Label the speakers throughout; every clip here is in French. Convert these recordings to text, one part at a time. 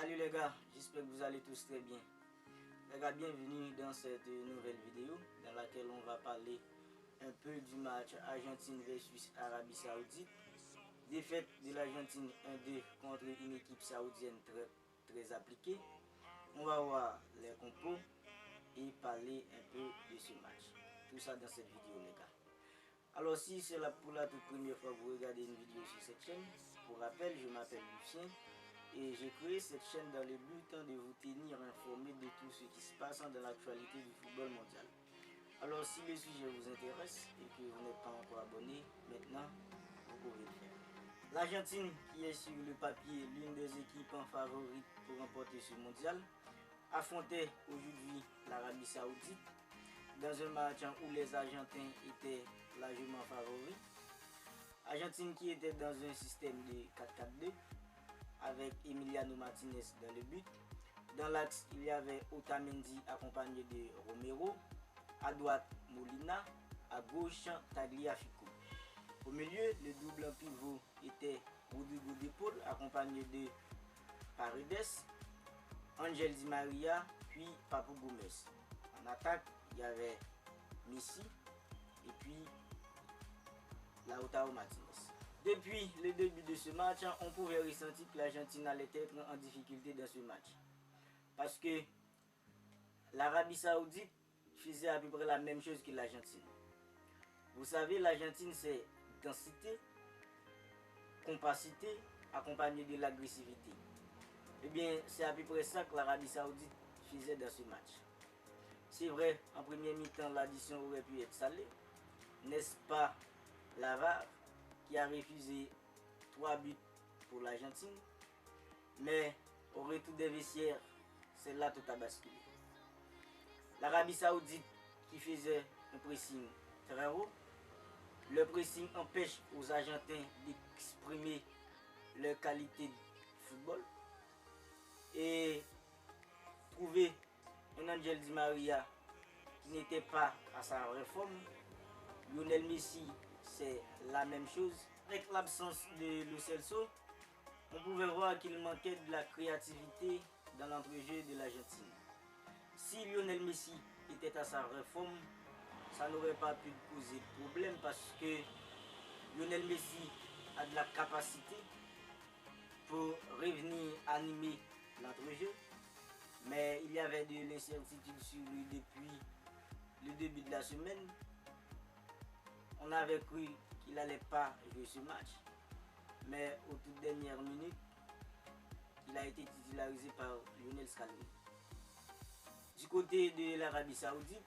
Speaker 1: Salut les gars, j'espère que vous allez tous très bien. Les gars, bienvenue dans cette nouvelle vidéo dans laquelle on va parler un peu du match Argentine versus Arabie Saoudite. Défaite de l'Argentine 1-2 contre une équipe saoudienne très appliquée. On va voir les compos et parler un peu de ce match. Tout ça dans cette vidéo les gars. Alors si c'est pour la toute première fois que vous regardez une vidéo sur cette chaîne, pour rappel, je m'appelle Lucien et j'ai créé cette chaîne dans le but de vous tenir informé de tout ce qui se passe dans l'actualité du football mondial. Alors si le sujet vous intéresse et que vous n'êtes pas encore abonné, maintenant vous pouvez le faire. L'Argentine, qui est sur le papier l'une des équipes en favorites pour remporter ce mondial, affrontait aujourd'hui l'Arabie Saoudite dans un match où les Argentins étaient largement favoris. Argentine qui était dans un système de 4-4-2 avec Emiliano Martinez dans le but. Dans l'axe, il y avait Otamendi accompagné de Romero. À droite, Molina. À gauche, Tagliafico. Au milieu, le double pivot était Rodrigo de Paul accompagné de Paredes, Angel Di Maria, puis Papu Gomez. En attaque, il y avait Messi et puis Lautaro Martinez. Depuis le début de ce match, on pouvait ressentir que l'Argentine allait être en difficulté dans ce match. Parce que l'Arabie Saoudite faisait à peu près la même chose que l'Argentine. Vous savez, l'Argentine c'est densité, compacité, accompagnée de l'agressivité. Eh bien, c'est à peu près ça que l'Arabie Saoudite faisait dans ce match. C'est vrai, en première mi-temps, l'addition aurait pu être salée. N'est-ce pas Lavar qui a refusé 3 buts pour l'Argentine? Mais au retour des vestiaires, c'est là tout a basculé. L'Arabie Saoudite qui faisait un pressing très haut. Le pressing empêche aux Argentins d'exprimer leur qualité de football. Et trouver un Angel Di Maria qui n'était pas à sa réforme. Lionel Messi, c'est la même chose. Avec l'absence de Lo Celso, on pouvait voir qu'il manquait de la créativité dans l'entrejeu de l'Argentine. Si Lionel Messi était à sa réforme, ça n'aurait pas pu poser de problème parce que Lionel Messi a de la capacité pour revenir animer l'entrejeu. Mais il y avait de l'incertitude sur lui depuis le début de la semaine. On avait cru qu'il n'allait pas jouer ce match. Mais aux toutes dernières minutes, il a été titularisé par Lionel Scaloni. Du côté de l'Arabie Saoudite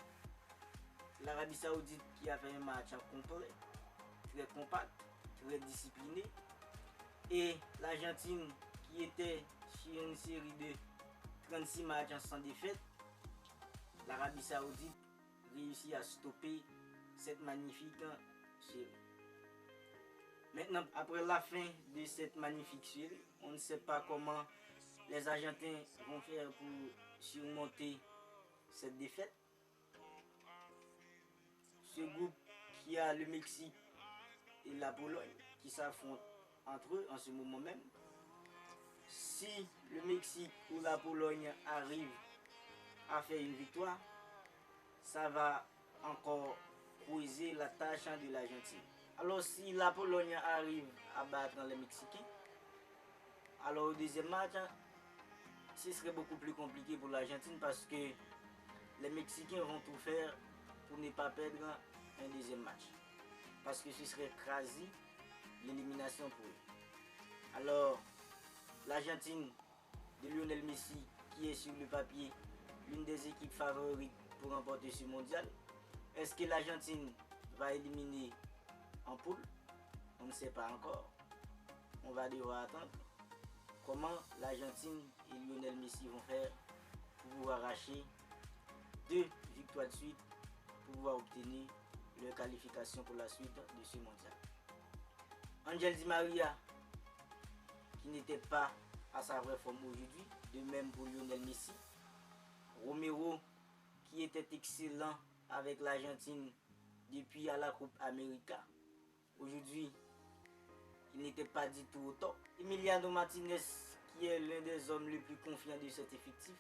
Speaker 1: qui a fait un match complet, très compact, très discipliné. Et l'Argentine qui était sur une série de 36 matchs sans défaite, l'Arabie Saoudite réussit à stopper cette magnifique série. Maintenant, après la fin de cette magnifique série, on ne sait pas comment les Argentins vont faire pour surmonter cette défaite. Ce groupe qui a le Mexique et la Pologne qui s'affrontent entre eux en ce moment même. Si le Mexique ou la Pologne arrive à faire une victoire, ça va encore creuser la tâche de l'Argentine. Alors si la Pologne arrive à battre les Mexicains, alors au deuxième match, ce serait beaucoup plus compliqué pour l'Argentine parce que les Mexicains vont tout faire pour ne pas perdre un deuxième match. Parce que ce serait quasi l'élimination pour eux. Alors l'Argentine de Lionel Messi, qui est sur le papier l'une des équipes favorites pour remporter ce mondial, est-ce que l'Argentine va éliminer en poule? On ne sait pas encore. On va devoir attendre comment l'Argentine et Lionel Messi vont faire pour pouvoir arracher 2 victoires de suite pour pouvoir obtenir leur qualification pour la suite de ce mondial. Angel Di Maria qui n'était pas à sa vraie forme aujourd'hui, de même pour Lionel Messi. Romero qui était excellent avec l'Argentine depuis à la Coupe América. Aujourd'hui, il n'était pas du tout au top. Emiliano Martinez qui est l'un des hommes les plus confiants de cet effectif.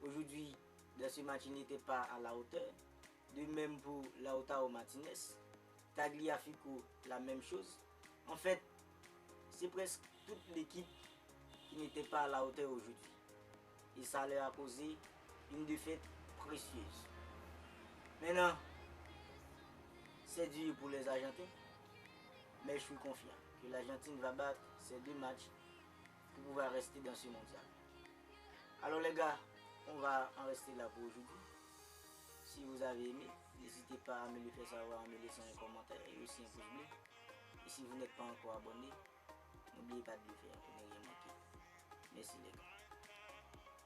Speaker 1: Aujourd'hui, dans ce match, il n'était pas à la hauteur. De même pour Lautaro Martinez. Tagliafico, la même chose. En fait, c'est presque toute l'équipe qui n'était pas à la hauteur aujourd'hui. Et ça leur a causé une défaite précieuse. Maintenant, c'est dur pour les Argentins, mais je suis confiant que l'Argentine va battre ces 2 matchs pour pouvoir rester dans ce mondial. Alors les gars, on va en rester là pour aujourd'hui. Si vous avez aimé, n'hésitez pas à me le faire savoir en me laissant un commentaire et aussi un pouce bleu. Et si vous n'êtes pas encore abonné, n'oubliez pas de le faire pour ne rien manquer. Merci les gars.